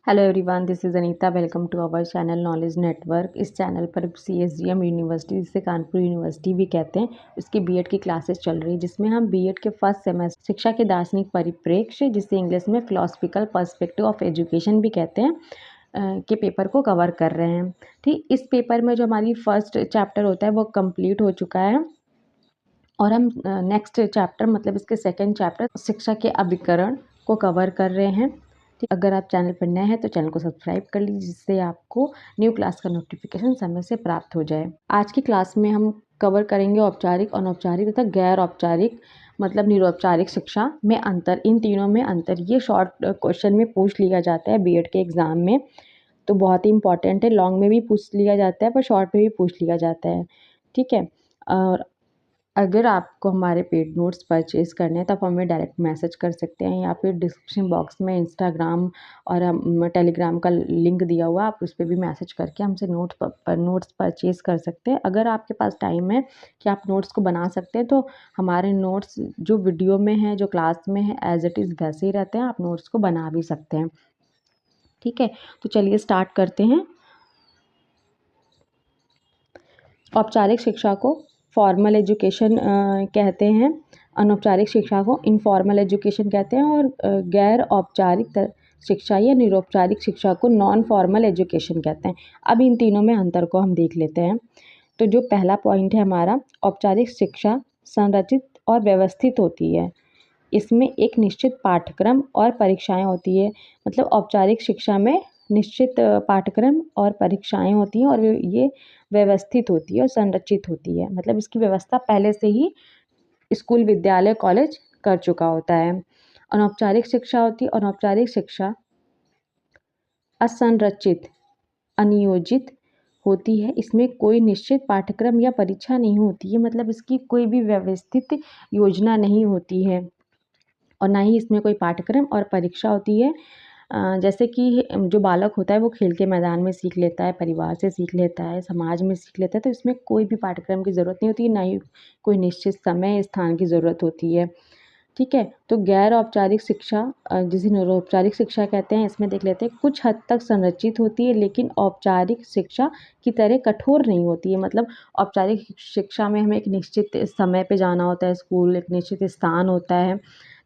Hello everyone, this is Anita. Welcome to our channel knowledge network. इस चैनल पर CSGM university, जिसे कानपुर यूनिवर्सिटी भी कहते हैं, उसकी बीएड की क्लासेस चल रही है, जिसमें हम बीएड के फर्स्ट सेमेस्टर शिक्षा के दार्शनिक परिप्रेक्ष्य, जिसे इंग्लिश में फिलोसफिकल पर्सपेक्टिव ऑफ एजुकेशन भी कहते हैं, के पेपर को कवर कर रहे हैं। ठीक, इस पेपर में जो हमारी फर्स्ट चैप्टर होता है वो कंप्लीट हो चुका है और हम नेक्स्ट चैप्टर मतलब इसके सेकेंड चैप्टर शिक्षा के अभिकरण को कवर कर रहे हैं। ठीक, अगर आप चैनल पर नए हैं तो चैनल को सब्सक्राइब कर लीजिए, जिससे आपको न्यू क्लास का नोटिफिकेशन समय से प्राप्त हो जाए। आज की क्लास में हम कवर करेंगे औपचारिक, अनौपचारिक तथा गैर औपचारिक मतलब निरौपचारिक शिक्षा में अंतर। इन तीनों में अंतर ये शॉर्ट क्वेश्चन में पूछ लिया जाता है बीएड के एग्ज़ाम में, तो बहुत ही इंपॉर्टेंट है। लॉन्ग में भी पूछ लिया जाता है पर शॉर्ट में भी पूछ लिया जाता है। ठीक है, और अगर आपको हमारे पेड नोट्स परचेज करने हैं तो आप हमें डायरेक्ट मैसेज कर सकते हैं, या फिर डिस्क्रिप्शन बॉक्स में इंस्टाग्राम और टेलीग्राम का लिंक दिया हुआ, आप उस पर भी मैसेज करके हमसे नोट्स परचेज कर सकते हैं। अगर आपके पास टाइम है कि आप नोट्स को बना सकते हैं, तो हमारे नोट्स जो वीडियो में हैं, जो क्लास में है, एज इट इज़ वैसे ही रहते हैं, आप नोट्स को बना भी सकते हैं। ठीक है, तो चलिए स्टार्ट करते हैं। औपचारिक शिक्षा को फॉर्मल एजुकेशन कहते हैं, अनौपचारिक शिक्षा को इनफॉर्मल एजुकेशन कहते हैं, और गैर औपचारिक शिक्षा या निरौपचारिक शिक्षा को नॉन फॉर्मल एजुकेशन कहते हैं। अब इन तीनों में अंतर को हम देख लेते हैं। तो जो पहला पॉइंट है हमारा, औपचारिक शिक्षा संरचित और व्यवस्थित होती है। इसमें एक निश्चित पाठ्यक्रम और परीक्षाएं होती है। मतलब औपचारिक शिक्षा में निश्चित पाठ्यक्रम और परीक्षाएं होती हैं, और ये व्यवस्थित होती है और संरचित होती है। मतलब इसकी व्यवस्था पहले से ही स्कूल, विद्यालय, कॉलेज कर चुका होता है। अनौपचारिक शिक्षा होती है, अनौपचारिक शिक्षा असंरचित, अनियोजित होती है। इसमें कोई निश्चित पाठ्यक्रम या परीक्षा नहीं होती है, मतलब इसकी कोई भी व्यवस्थित योजना नहीं होती है, और ना ही इसमें कोई पाठ्यक्रम और परीक्षा होती है। जैसे कि जो बालक होता है वो खेल के मैदान में सीख लेता है, परिवार से सीख लेता है, समाज में सीख लेता है, तो इसमें कोई भी पाठ्यक्रम की ज़रूरत नहीं होती, ना ही कोई निश्चित समय स्थान की ज़रूरत होती है। ठीक है, तो गैर औपचारिक शिक्षा, जिसे निरौपचारिक शिक्षा कहते हैं, इसमें देख लेते हैं। कुछ हद तक संरचित होती है, लेकिन औपचारिक शिक्षा की तरह कठोर नहीं होती है। मतलब औपचारिक शिक्षा में हमें एक निश्चित समय पे जाना होता है स्कूल, एक निश्चित स्थान होता है,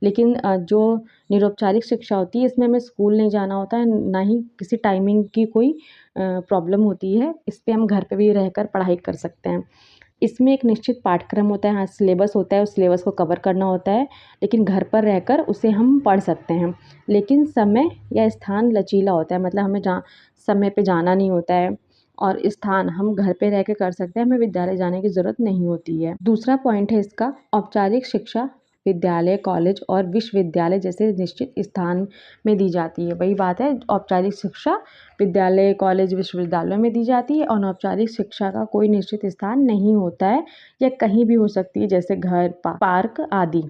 लेकिन जो निरौपचारिक शिक्षा होती है, इसमें हमें स्कूल नहीं जाना होता है, ना ही किसी टाइमिंग की कोई प्रॉब्लम होती है। इस पे हम घर पे भी रहकर पढ़ाई कर सकते हैं। इसमें एक निश्चित पाठ्यक्रम होता है, हाँ, सिलेबस होता है, उस सिलेबस को कवर करना होता है, लेकिन घर पर रहकर उसे हम पढ़ सकते हैं। लेकिन समय या स्थान लचीला होता है, मतलब हमें समय पे जाना नहीं होता है, और स्थान हम घर पे रह के कर सकते हैं, हमें विद्यालय जाने की ज़रूरत नहीं होती है। दूसरा पॉइंट है इसका, औपचारिक शिक्षा विद्यालय, कॉलेज और विश्वविद्यालय जैसे निश्चित स्थान में दी जाती है। वही बात है, औपचारिक शिक्षा विद्यालय, कॉलेज, विश्वविद्यालयों में दी जाती है, और अनौपचारिक शिक्षा का कोई निश्चित स्थान नहीं होता है, या कहीं भी हो सकती है, जैसे घर, पार्क आदि।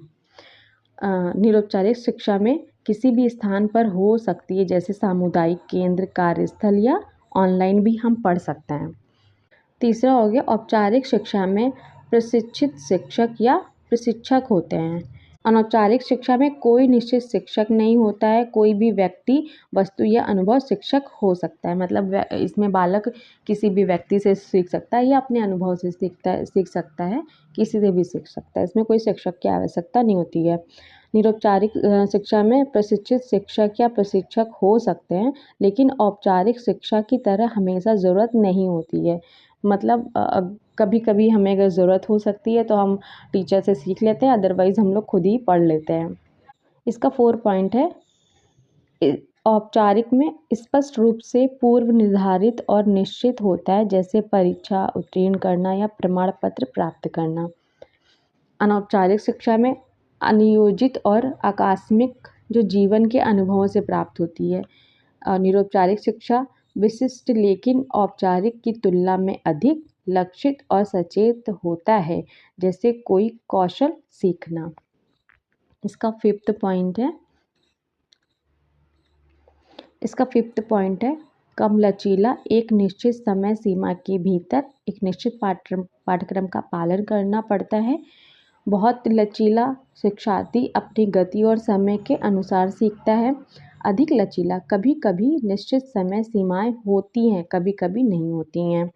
निरौपचारिक शिक्षा में किसी भी स्थान पर हो सकती है, जैसे सामुदायिक केंद्र, कार्यस्थल, या ऑनलाइन भी हम पढ़ सकते हैं। तीसरा हो गया, औपचारिक शिक्षा में प्रशिक्षित शिक्षक या प्रशिक्षक होते हैं। अनौपचारिक शिक्षा में कोई निश्चित शिक्षक नहीं होता है, कोई भी व्यक्ति, वस्तु या अनुभव शिक्षक हो सकता है। मतलब इसमें बालक किसी भी व्यक्ति से सीख सकता है, या अपने अनुभव से सीख सकता है, किसी से भी सीख सकता है। इसमें कोई शिक्षक की आवश्यकता नहीं होती है। निरौपचारिक शिक्षा में प्रशिक्षित शिक्षक या प्रशिक्षक हो सकते हैं, लेकिन औपचारिक शिक्षा की तरह हमेशा ज़रूरत नहीं होती है। मतलब कभी कभी हमें अगर ज़रूरत हो सकती है तो हम टीचर से सीख लेते हैं, अदरवाइज़ हम लोग खुद ही पढ़ लेते हैं। इसका 4 पॉइंट है, औपचारिक में स्पष्ट रूप से पूर्व निर्धारित और निश्चित होता है, जैसे परीक्षा उत्तीर्ण करना या प्रमाण पत्र प्राप्त करना। अनौपचारिक शिक्षा में अनियोजित और आकस्मिक जो जीवन के अनुभवों से प्राप्त होती है। निरौपचारिक शिक्षा विशिष्ट लेकिन औपचारिक की तुलना में अधिक लक्षित और सचेत होता है, जैसे कोई कौशल सीखना। इसका फिफ्थ पॉइंट है, कम लचीला, एक निश्चित समय सीमा के भीतर एक निश्चित पाठ्यक्रम का पालन करना पड़ता है। बहुत लचीला शिक्षार्थी अपनी गति और समय के अनुसार सीखता है। अधिक लचीला, कभी कभी निश्चित समय सीमाएं होती हैं, कभी कभी नहीं होती हैं।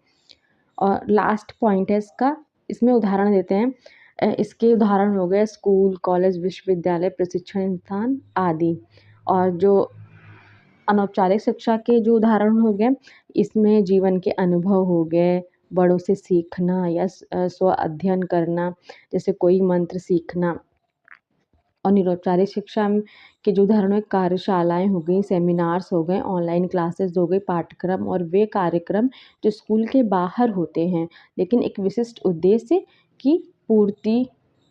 और लास्ट पॉइंट है इसका, इसमें उदाहरण देते हैं। इसके उदाहरण हो गए स्कूल, कॉलेज, विश्वविद्यालय, प्रशिक्षण संस्थान आदि। और जो अनौपचारिक शिक्षा के जो उदाहरण हो गए, इसमें जीवन के अनुभव हो गए, बड़ों से सीखना या स्व अध्ययन करना, जैसे कोई मंत्र सीखना। और निरौपचारिक शिक्षा के जो उदाहरण हैं, कार्यशालाएँ हो गई, सेमिनार्स हो गए, ऑनलाइन क्लासेस हो गई, पाठ्यक्रम और वे कार्यक्रम जो स्कूल के बाहर होते हैं लेकिन एक विशिष्ट उद्देश्य की पूर्ति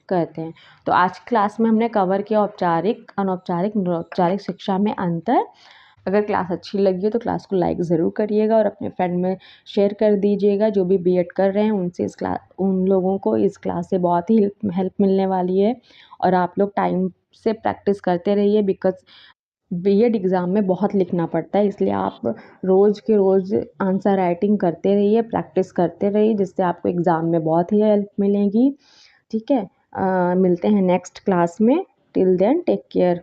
करते हैं। तो आज की क्लास में हमने कवर किया औपचारिक, अनौपचारिक, निरौपचारिक शिक्षा में अंतर। अगर क्लास अच्छी लगी हो तो क्लास को लाइक ज़रूर करिएगा और अपने फ्रेंड में शेयर कर दीजिएगा। जो भी बीएड कर रहे हैं उनसे उन लोगों को इस क्लास से बहुत ही हेल्प मिलने वाली है। और आप लोग टाइम से प्रैक्टिस करते रहिए, बिकॉज़ बीएड एग्ज़ाम में बहुत लिखना पड़ता है, इसलिए आप रोज़ के रोज़ आंसर राइटिंग करते रहिए, प्रैक्टिस करते रहिए, जिससे आपको एग्ज़ाम में बहुत ही हेल्प मिलेगी। ठीक है, मिलते हैं नेक्स्ट क्लास में। Till then take care.